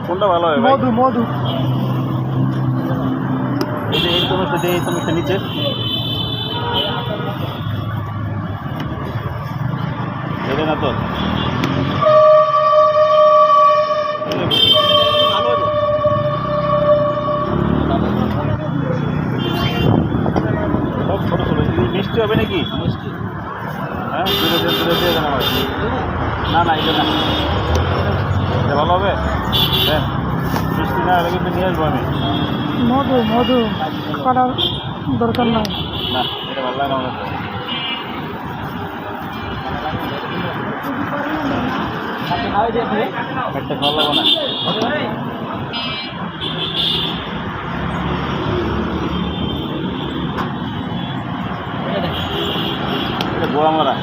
কোনটা ভালো হয়? মধু মধু এই চামচটা দিয়ে এই চামচটা নিচে এটা না তো ছোট ছোট মিষ্টি হবে নাকি? মিষ্টি হ্যাঁ তুলে দিয়ে দেন আমার। না না এটা না, এটা ভালো হবে। হ্যাঁ মিষ্টি না হলে কিন্তু নিয়ে আসবো আমি। মধু মধু করার দরকার নাই। না এটা ভালো লাগে আমার। একটা ভালো লাগবে না। এটা গোয়া মারা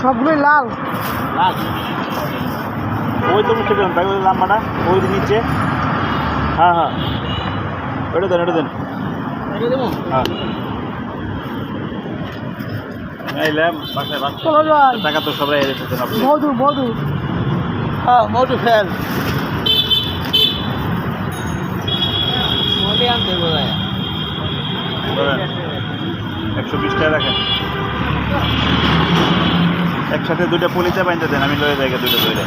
সবগুলোই লাল লাল। ওই তো মুখে দেন ভাই, ওই লাম্বাটা ওই নিচে। হ্যাঁ হ্যাঁ ওটা দেন, ওটা দেন। হ্যাঁ এলাম বাসায় চলো যাই। টাকা তো সবাই এসেছেন আপনি। মধু মধু হ্যাঁ মধু ফেল আনতে বোধ 120 টাকা রাখেন। একসাথে দুইটা পুলিশে বাইন্দা দেন, আমি লয়ে যাই দুইটা ধরে।